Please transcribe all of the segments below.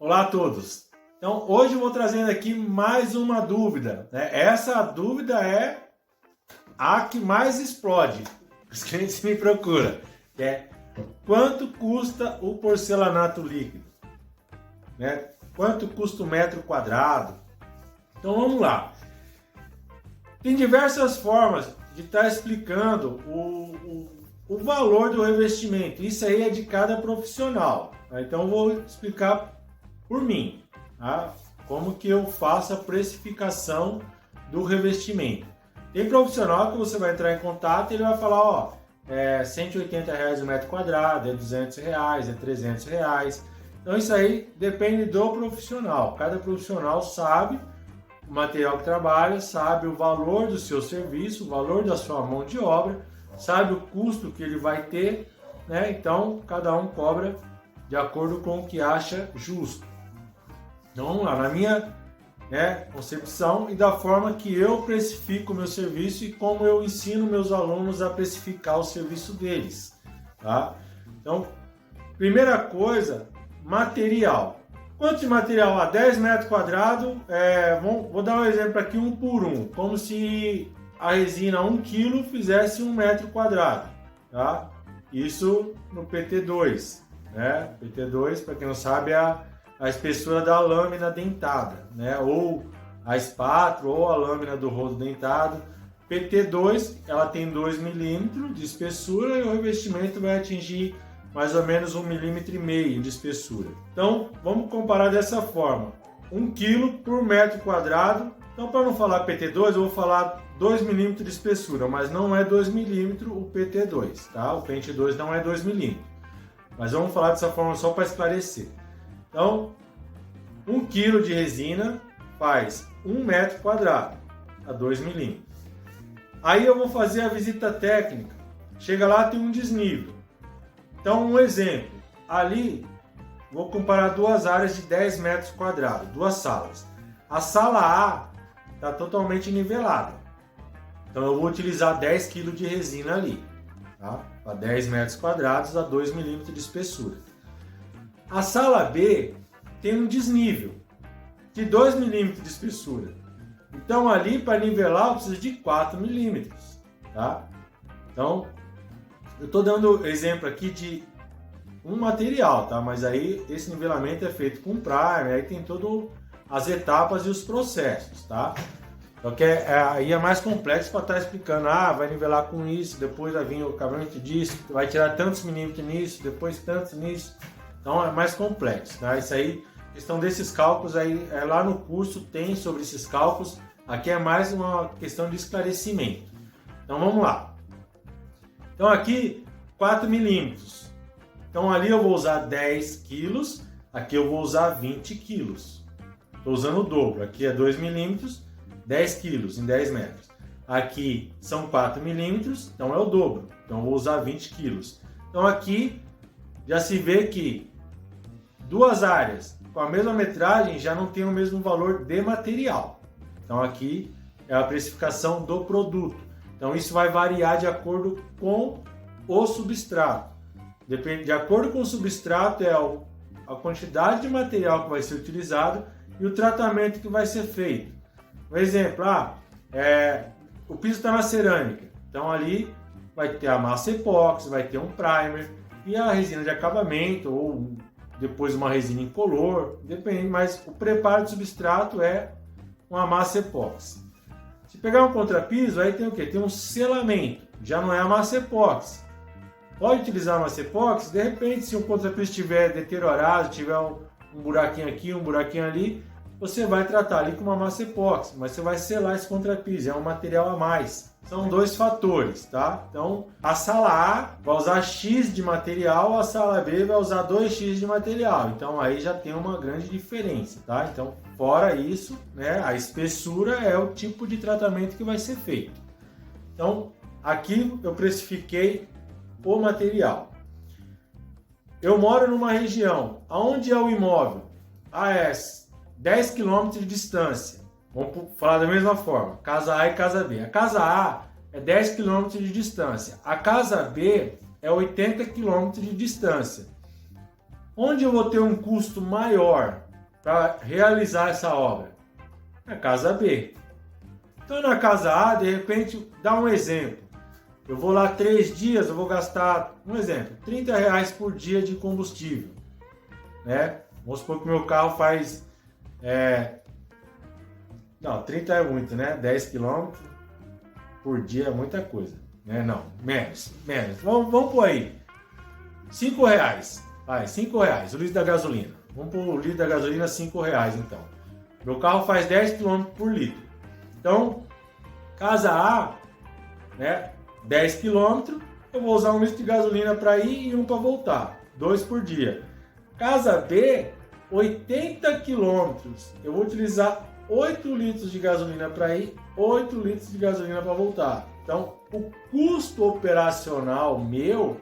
Olá a todos! Então, hoje eu vou trazendo aqui mais uma dúvida, né? Essa dúvida é a que mais explode, os clientes me procuram, que é quanto custa o porcelanato líquido? Né? Quanto custa o metro quadrado? Então vamos lá. Tem diversas formas de estar explicando o valor do revestimento. Isso aí é de cada profissional. Tá? Então eu vou explicar por mim, tá? Como que eu faço a precificação do revestimento. Tem profissional que você vai entrar em contato e ele vai falar, ó, é R$180 o metro quadrado, é R$200, é R$300. Então isso aí depende do profissional. Cada profissional sabe o material que trabalha, sabe o valor do seu serviço, o valor da sua mão de obra, sabe o custo que ele vai ter, né? Então cada um cobra de acordo com o que acha justo. Então vamos lá, na minha concepção e da forma que eu precifico o meu serviço e como eu ensino meus alunos a precificar o serviço deles. Tá? Então, primeira coisa, material. Quanto de material? 10 metros quadrados, vou dar um exemplo aqui 1 por 1, como se a resina 1 kg fizesse 1 metro quadrado. Tá? Isso no PT2. Né? PT2, para quem não sabe, é a espessura da lâmina dentada, né? Ou a espátula ou a lâmina do rodo dentado. PT2, ela tem 2 milímetros de espessura e o revestimento vai atingir mais ou menos 1,5 milímetro de espessura. Então, vamos comparar dessa forma. 1 kg por metro quadrado. Então, para não falar PT2, eu vou falar 2 milímetros de espessura, mas não é 2 milímetros o PT2, tá? O Pente 2 não é 2 milímetros. Mas vamos falar dessa forma só para esclarecer. Então, 1 kg de resina faz 1 metro quadrado a 2 milímetros. Aí eu vou fazer a visita técnica. Chega lá, tem um desnível. Então, um exemplo. Ali, vou comparar duas áreas de 10 metros quadrados, duas salas. A sala A está totalmente nivelada. Então, eu vou utilizar 10 kg de resina ali. Tá? Para 10 metros quadrados a 2 milímetros de espessura. A sala B tem um desnível de 2 milímetros de espessura. Então ali para nivelar eu preciso de 4 milímetros. Tá? Então eu estou dando exemplo aqui de um material, tá? Mas aí esse nivelamento é feito com primer, aí tem todas as etapas e os processos. Tá? Então, aí é mais complexo para estar explicando, vai nivelar com isso, depois vai vir o acabamento disso, vai tirar tantos milímetros nisso, depois tantos nisso. Então é mais complexo, tá? Isso aí, questão desses cálculos aí, lá no curso tem sobre esses cálculos. Aqui é mais uma questão de esclarecimento. Então vamos lá. Então aqui 4 milímetros. Então ali eu vou usar 10 quilos, aqui eu vou usar 20 quilos. Estou usando o dobro. Aqui é 2 milímetros, 10 quilos em 10 metros. Aqui são 4 milímetros, então é o dobro. Então eu vou usar 20 quilos. Então aqui já se vê que duas áreas com a mesma metragem já não tem o mesmo valor de material. Então aqui é a precificação do produto. Então isso vai variar de acordo com o substrato. De acordo com o substrato é a quantidade de material que vai ser utilizado e o tratamento que vai ser feito. Um exemplo, o piso está na cerâmica. Então ali vai ter a massa epóxi, vai ter um primer e a resina de acabamento ou depois uma resina incolor, depende, mas o preparo de substrato é uma massa epóxi. Se pegar um contrapiso, aí tem o quê? Tem um selamento, já não é a massa epóxi. Pode utilizar a massa epóxi, de repente, se o contrapiso estiver deteriorado, tiver um buraquinho aqui, um buraquinho ali, você vai tratar ali com uma massa epóxi, mas você vai selar esse contrapiso, é um material a mais. São dois fatores, tá? Então, a sala A vai usar X de material, a sala B vai usar 2X de material. Então, aí já tem uma grande diferença, tá? Então, fora isso, né, a espessura é o tipo de tratamento que vai ser feito. Então, aqui eu precifiquei o material. Eu moro numa região, aonde é o imóvel? É 10 km de distância. Vamos falar da mesma forma, casa A e casa B. A casa A é 10 km de distância, a casa B é 80 km de distância. Onde eu vou ter um custo maior para realizar essa obra? Na casa B. Então na casa A, de repente, dá um exemplo. Eu vou lá 3 dias, eu vou gastar, um exemplo, R$30 por dia de combustível. Né? Vamos supor que meu carro faz... Não, 30 é muito, né? 10 km por dia é muita coisa. Né? Não, menos. Vamos por aí. R$5. Vai, R$5 o litro da gasolina. Vamos pôr o litro da gasolina R$5 então. Meu carro faz 10 km por litro. Então, casa A, né, 10 km, eu vou usar 1 litro de gasolina para ir e 1 para voltar. 2 por dia. Casa B, 80 km. Eu vou utilizar 8 litros de gasolina para ir, 8 litros de gasolina para voltar. Então, o custo operacional meu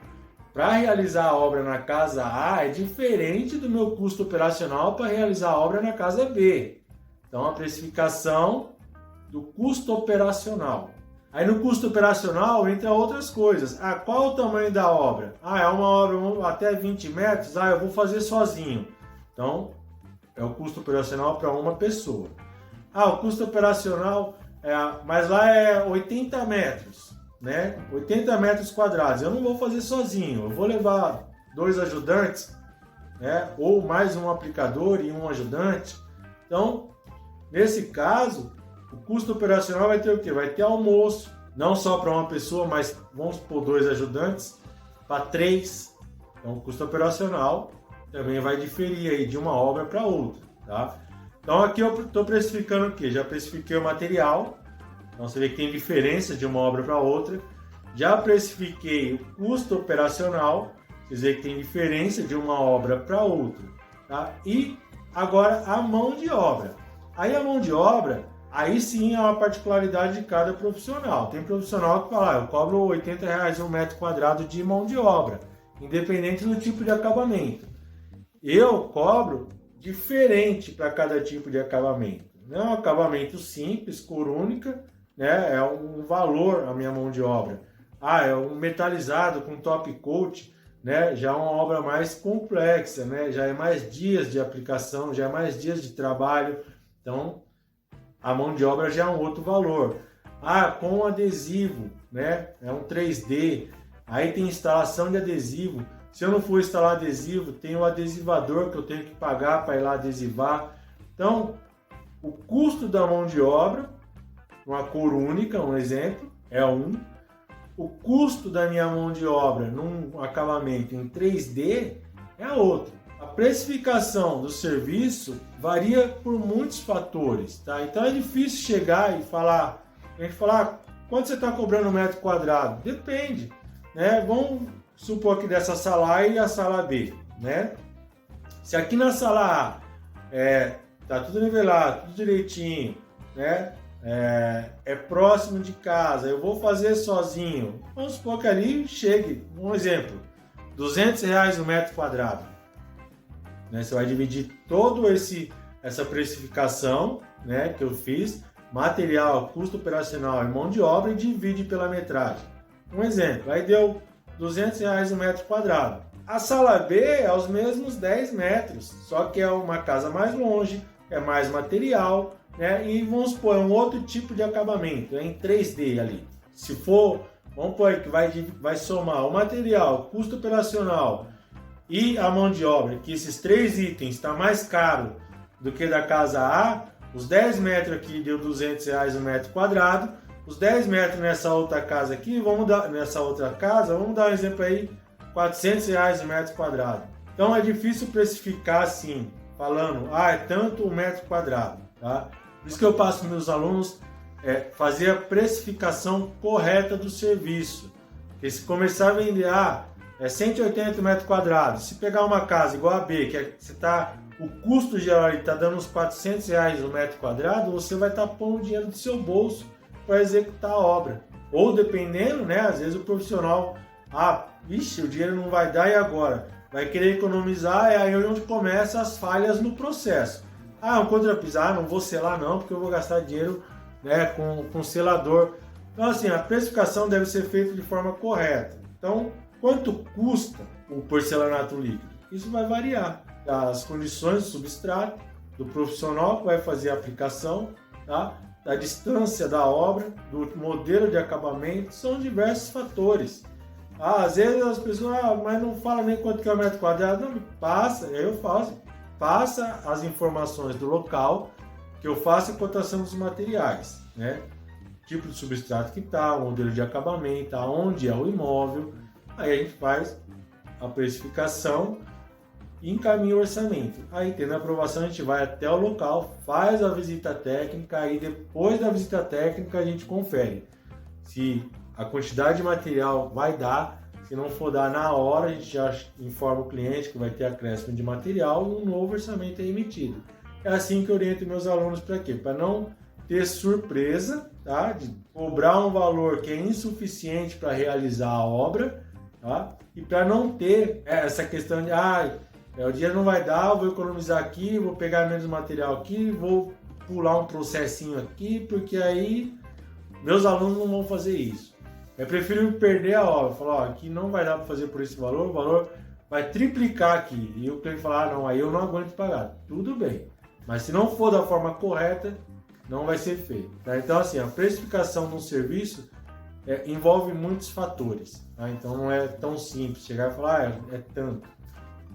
para realizar a obra na casa A é diferente do meu custo operacional para realizar a obra na casa B. Então, a precificação do custo operacional. Aí no custo operacional entra outras coisas. Qual o tamanho da obra? É uma obra até 20 metros? Eu vou fazer sozinho. Então, é o custo operacional para uma pessoa. O custo operacional, mas lá é 80 metros, né? 80 metros quadrados. Eu não vou fazer sozinho. Eu vou levar 2 ajudantes, né? Ou mais um aplicador e um ajudante. Então, nesse caso, o custo operacional vai ter o quê? Vai ter almoço, não só para uma pessoa, mas vamos por 2 ajudantes, para 3. Então, o custo operacional também vai diferir aí de uma obra para outra, tá? Então, aqui eu estou precificando o quê? Já precifiquei o material, então você vê que tem diferença de uma obra para outra. Já precifiquei o custo operacional, quer dizer que tem diferença de uma obra para outra, tá? E agora a mão de obra. Aí a mão de obra, aí sim é uma particularidade de cada profissional. Tem profissional que fala, eu cobro R$80 um metro quadrado de mão de obra, independente do tipo de acabamento. Eu cobro diferente para cada tipo de acabamento. Não é um acabamento simples, cor única, né? É um valor a minha mão de obra. É um metalizado com top coat, né? Já é uma obra mais complexa, né? Já é mais dias de aplicação, já é mais dias de trabalho. Então, a mão de obra já é um outro valor. Com adesivo, né? É um 3D. Aí tem instalação de adesivo. Se eu não for instalar adesivo, tem o adesivador que eu tenho que pagar para ir lá adesivar. Então, o custo da mão de obra, uma cor única, um exemplo, é um. O custo da minha mão de obra num acabamento em 3D é outro. A precificação do serviço varia por muitos fatores, tá? Então é difícil chegar e falar, quanto você está cobrando um metro quadrado? Depende, né? Vamos supor que dessa sala A e a sala B, né? Se aqui na sala A tá tudo nivelado, tudo direitinho, né? É próximo de casa, eu vou fazer sozinho. Vamos supor que ali chegue, um exemplo, R$200 o metro quadrado. Né? Você vai dividir todo essa precificação, né, que eu fiz, material, custo operacional e mão de obra, e divide pela metragem. Um exemplo, aí deu R$200 o metro quadrado. A sala B é os mesmos 10 metros, só que é uma casa mais longe, é mais material, né? E vamos supor, é um outro tipo de acabamento, é em 3D ali. Se for, vamos supor que vai somar o material, custo operacional e a mão de obra, que esses 3 itens está mais caro do que da casa A, os 10 metros aqui deu R$200 o metro quadrado, os 10 metros nessa outra casa aqui, vamos dar um exemplo aí, R$400 o metro quadrado. Então é difícil precificar assim, falando, é tanto o metro quadrado, tá? Por isso que eu passo para meus alunos fazer a precificação correta do serviço. Porque se começar a vender, 180 metros quadrados, se pegar uma casa igual a B, o custo geral está dando uns R$400 o metro quadrado, você vai estar pondo o dinheiro do seu bolso para executar a obra. Ou dependendo, né, às vezes o profissional, o dinheiro não vai dar e agora? Vai querer economizar, é aí onde começam as falhas no processo. Um contrapisar, não vou selar não, porque eu vou gastar dinheiro, né, com selador. Então assim, a precificação deve ser feita de forma correta. Então, quanto custa o porcelanato líquido? Isso vai variar das condições do substrato, do profissional que vai fazer a aplicação, tá? Da distância da obra, do modelo de acabamento, são diversos fatores. Às vezes as pessoas, mas não fala nem quanto que é o metro quadrado, não, passa, aí eu faço, passa as informações do local, que eu faço a cotação dos materiais, né? Tipo de substrato que está, o modelo de acabamento, aonde é o imóvel, aí a gente faz a precificação e encaminha o orçamento. Aí, tendo a aprovação, a gente vai até o local, faz a visita técnica, aí depois da visita técnica a gente confere se a quantidade de material vai dar. Se não for dar na hora, a gente já informa o cliente que vai ter acréscimo de material e um novo orçamento é emitido. É assim que eu oriento meus alunos para quê? Para não ter surpresa, tá? De cobrar um valor que é insuficiente para realizar a obra, tá? E para não ter essa questão de o dinheiro não vai dar, eu vou economizar aqui, vou pegar menos material aqui, vou pular um processinho aqui, porque aí meus alunos não vão fazer isso. Eu prefiro perder a obra, falar, aqui não vai dar para fazer por esse valor, o valor vai triplicar aqui. E o cliente falar, não, aí eu não aguento pagar. Tudo bem, mas se não for da forma correta, não vai ser feito. Tá? Então, assim, a precificação de um serviço envolve muitos fatores. Tá? Então, não é tão simples chegar e falar, é tanto.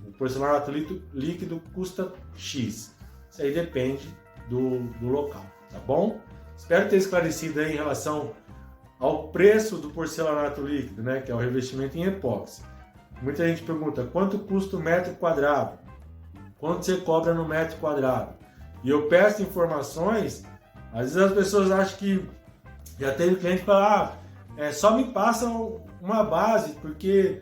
O porcelanato líquido custa X. Isso aí depende do local, tá bom? Espero ter esclarecido aí em relação ao preço do porcelanato líquido, né, que é o revestimento em epóxi. Muita gente pergunta, quanto custa o metro quadrado? Quanto você cobra no metro quadrado? E eu peço informações, às vezes as pessoas acham que já teve cliente que fala, só me passa uma base, porque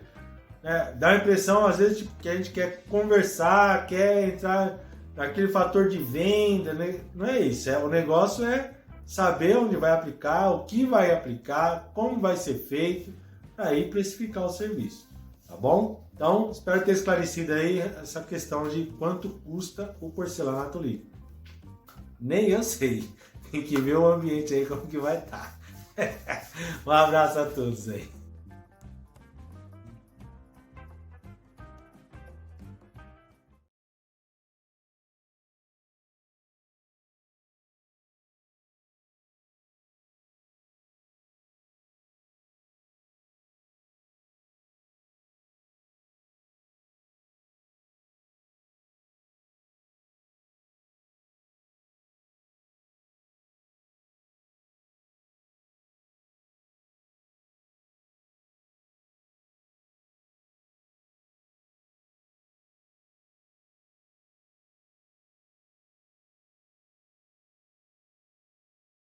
dá a impressão, às vezes, tipo, que a gente quer conversar, quer entrar naquele fator de venda, né? Não é isso. O negócio é saber onde vai aplicar, o que vai aplicar, como vai ser feito, aí precificar o serviço, tá bom? Então, espero ter esclarecido aí essa questão de quanto custa o porcelanato líquido. Nem eu sei, tem que ver o ambiente aí como que vai estar. Um abraço a todos aí.